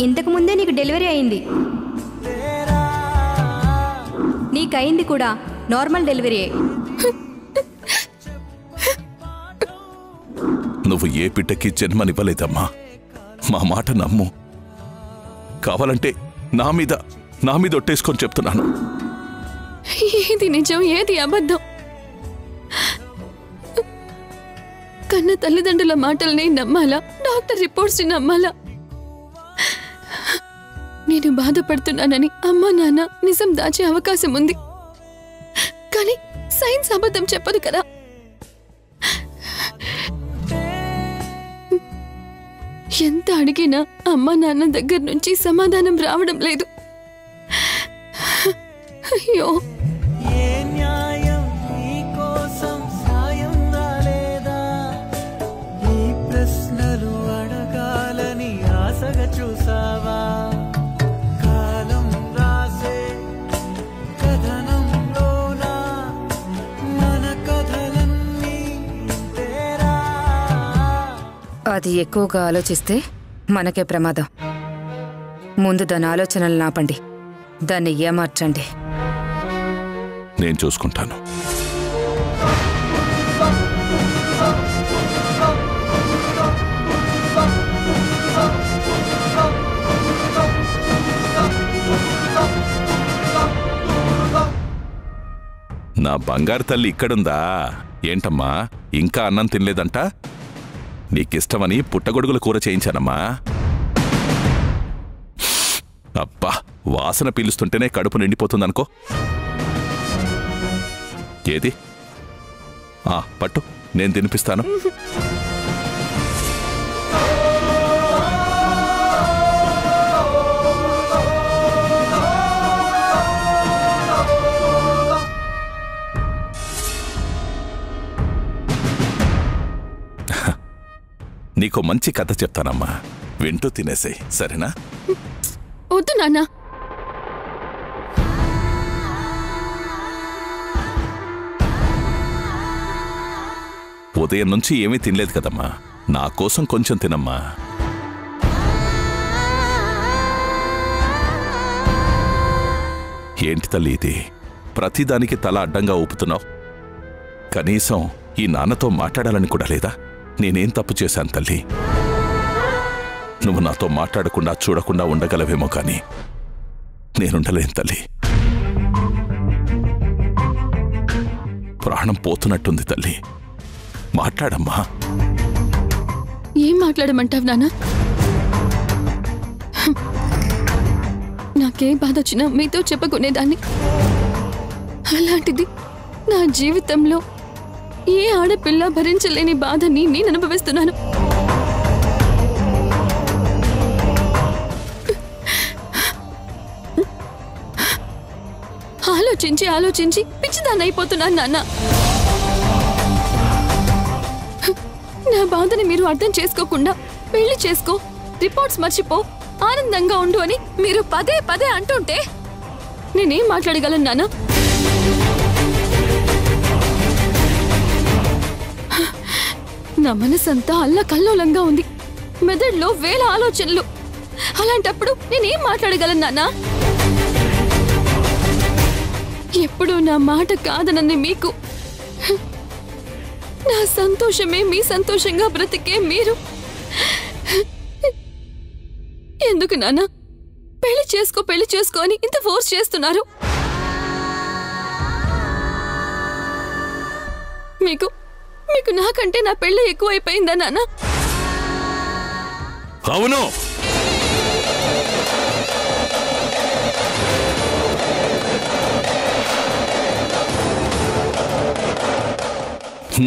ఇంతకు ముందే నీకు డెలివరీ అయింది. నీకయింది కూడా నార్మల్ డెలివరీయే. నువ్వు ఏ బిడ్డకి జన్మనివ్వలేదమ్మా. మా మాట నమ్ము. కావాలంటే నా మీద ఒట్టేసుకొని చెప్తున్నాను. ఏది నిజం ఏది అబద్ధం? కన్న తల్లిదండ్రుల మాటల్ని నమ్మాలా, డాక్టర్ రిపోర్ట్స్ నమ్మాలా? నేను బాధపడుతున్నానని అమ్మా నాన్న నిజం దాచే అవకాశం ఉంది, కానీ సైన్స్ అబద్ధం చెప్పదు కదా. ఎంత అడిగినా అమ్మా నాన్న దగ్గర నుంచి సమాధానం రావడం లేదు. అయ్యో, చూసావా కాలం రాసే కథనంలోనా మన కథలన్నీ తేరా. అది ఎక్కువగా ఆలోచిస్తే మనకే ప్రమాదం. ముందు దాని ఆలోచనలు ఆపండి, దాన్ని ఏమార్చండి. నేను చూసుకుంటాను. నా బంగారు తల్లి ఇక్కడుందా? ఏంటమ్మా ఇంకా అన్నం తినలేదంట? నీకిష్టమని పుట్టగొడుగుల కూర చేయించానమ్మా. అబ్బా, వాసన పీలుస్తుంటేనే కడుపు నిండిపోతుందనుకో. ఏది పట్టు, నేను తినిపిస్తాను. నీకు మంచి కథ చెప్తానమ్మా, వింటూ తినేసేయ్, సరేనా? వద్దు నాన్న. ఉదయం నుంచి ఏమీ తినలేదు కదమ్మా, నా కోసం కొంచెం తినమ్మా. ఏంటి తల్లి ఇది, ప్రతిదానికి తల అడ్డంగా ఊపుతున్నావు? కనీసం ఈ నాన్నతో మాట్లాడాలని కూడా లేదా? నేనేం తప్పు చేశాను తల్లి? నువ్వు నాతో మాట్లాడకుండా చూడకుండా ఉండగలవేమో కానీ నేనుండలేను తల్లి. ప్రాణం పోతున్నట్టుంది తల్లి, మాట్లాడమ్మా. ఏం మాట్లాడమంటావు నాన్న? నాకే బాధ వచ్చినా మీతో చెప్పుకునేదాన్ని. అలాంటిది నా జీవితంలో ఏ ఆడపిల్ల భరించలేని బాధని నేను అనుభవిస్తున్నాను. ఆలోచించి ఆలోచించి పిచ్చిదాన్ని అయిపోతున్నాను నాన్న. నా బాధని మీరు అర్థం చేసుకోకుండా పెళ్లి చేసుకో, రిపోర్ట్స్ మర్చిపో, ఆనందంగా ఉండు అని మీరు పదే పదే అంటుంటే నేనేం మాట్లాడగలను నాన్న? నా మనసంతా అల్లకల్లోలంగా ఉంది, మెదడులో వేల ఆలోచనలు. అలాంటప్పుడు నేనేం మాట్లాడగలను నాన్న? ఎప్పుడు నా మాట కాదనని మీకు, నా సంతోషమే మీ సంతోషంగా బ్రతికే మీరు ఎందుకు నాన్న పెళ్లి చేసుకో అని ఇంత ఫోర్స్ చేస్తున్నారు? మీకు నాకంటే నా పెళ్లి ఎక్కువైపోయిందా నాన్న? అవును,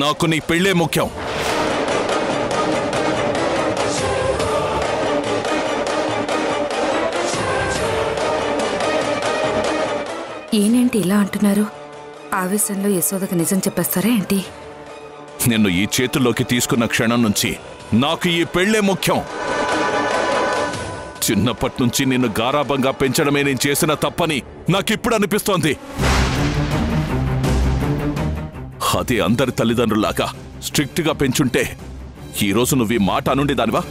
నాకు నీ పెళ్ళే ముఖ్యం. ఏనేంటి ఇలా అంటున్నారు? ఆవేశంలో యశోదకు నిజం చెప్పేస్తారా ఏంటి? నిన్ను ఈ చేతుల్లోకి తీసుకున్న క్షణం నుంచి నాకు ఈ పెళ్ళే ముఖ్యం. చిన్నప్పటి నుంచి నిన్ను గారాబంగా పెంచడమే నేను చేసిన తప్పని నాకిప్పుడు అనిపిస్తోంది. అదే అందరి తల్లిదండ్రులాగా స్ట్రిక్ట్ గా పెంచుంటే ఈరోజు నువ్వు ఈ మాట అనుండేదానివా?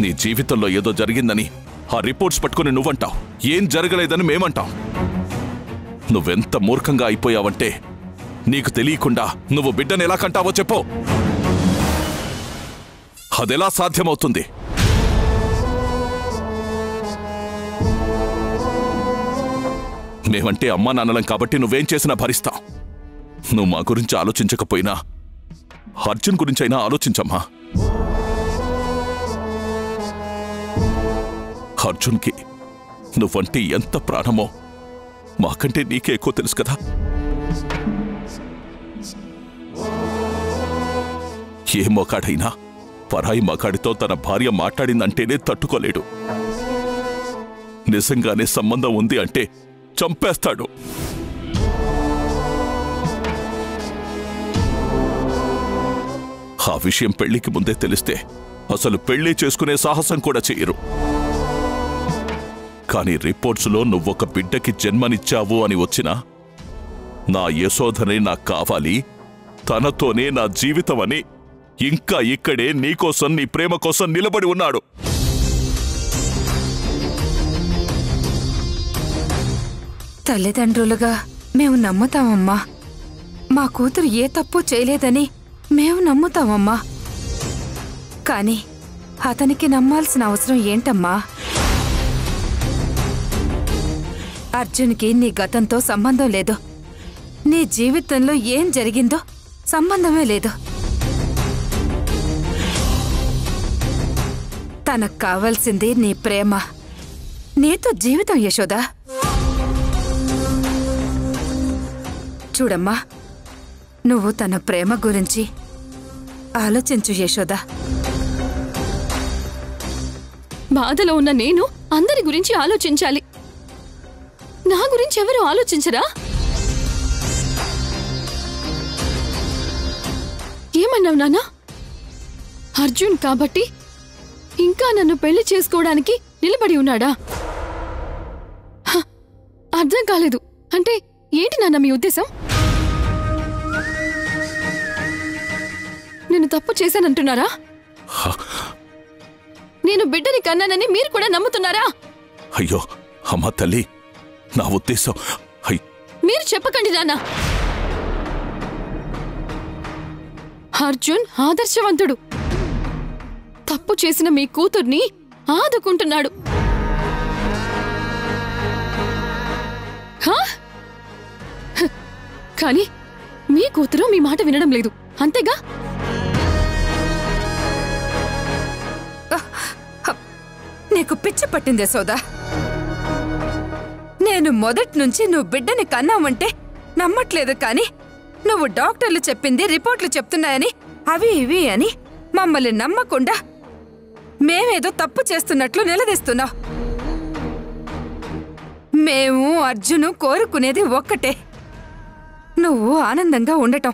నీ జీవితంలో ఏదో జరిగిందని ఆ రిపోర్ట్స్ పట్టుకుని నువ్వంటావు, ఏం జరగలేదని మేమంటాం. నువ్వెంత మూర్ఖంగా అయిపోయావంటే నీకు తెలియకుండా నువ్వు బిడ్డను ఎలా కంటావో చెప్పు. అదెలా సాధ్యమవుతుంది? మేమంటే అమ్మా నాన్నలం కాబట్టి నువ్వేం చేసినా భరిస్తాం. నువ్వు మా గురించి ఆలోచించకపోయినా అర్జున్ గురించైనా ఆలోచించమ్మా. అర్జున్కి నువ్వంటే ఎంత ప్రాణమో మాకంటే నీకే ఎక్కువ తెలుసు కదా. ఏ మొగాడైనా పరాయి మగాడితో తన భార్య మాట్లాడిందంటేనే తట్టుకోలేడు. నిజంగానే సంబంధం ఉంది అంటే చంపేస్తాడు. ఆ విషయం పెళ్లికి ముందే తెలిస్తే అసలు పెళ్లి చేసుకునే సాహసం కూడా చేయరు. కానీ రిపోర్ట్స్లో నువ్వొక బిడ్డకి జన్మనిచ్చావు అని వచ్చినా నా యశోధనే నాకు కావాలి, తనతోనే నా జీవితం అని ఇంకా ఇక్కడే నీకోసం నీ ప్రేమ కోసం నిలబడి ఉన్నాడు. తల్లిదండ్రులుగా మేము నమ్ముతామమ్మా. మా కూతురు ఏ తప్పు చేయలేదని మేము నమ్ముతామమ్మా. కానీ అతనికి నమ్మాల్సిన అవసరం ఏంటమ్మా? అర్జున్కి నీ గతంతో సంబంధం లేదు. నీ జీవితంలో ఏం జరిగిందో సంబంధమే లేదు. తనకు కావాల్సింది నీ ప్రేమ, నీతో జీవితం యశోదా. చూడమ్మా, నువ్వు తన ప్రేమ గురించి ఆలోచించు యశోదా. బాధలో ఉన్న నేను అందరి గురించి ఆలోచించాలి, నా గురించి ఎవరు ఆలోచించరా? ఏమన్నావు నాన్న? అర్జున్ కాబట్టి ఇంకా నన్ను పెళ్లి చేసుకోవడానికి నిలబడి ఉన్నాడా? అర్థం కాలేదు. అంటే ఏంటి నాన్న మీ ఉద్దేశం? నేను తప్పు చేశానంటున్నారా? నేను బిడ్డని కన్నానని మీరు కూడా నమ్ముతున్నారా? అయ్యో అమ్మా తల్లి, నా ఉద్దేశం మీరు చెప్పకండి నాన్న. అర్జున్ ఆదర్శవంతుడు. తప్పు చేసిన మీ కూతుర్ని ఆదుకుంటున్నాడు. కానీ మీ కూతురు మీ మాట వినడం లేదు, అంతేగా? నీకు పిచ్చి పట్టిందే సోదా. నేను మొదటి నుంచి నువ్వు బిడ్డని కన్నావంటే నమ్మట్లేదు. కానీ నువ్వు డాక్టర్లు చెప్పింది రిపోర్ట్లు చెప్తున్నాయని అవి ఇవి అని మమ్మల్ని నమ్మకుండా మేమేదో తప్పు చేస్తున్నట్లు నిలదీస్తున్నావు. మేము అర్జును కోరుకునేది ఒక్కటే, నువ్వు ఆనందంగా ఉండటం.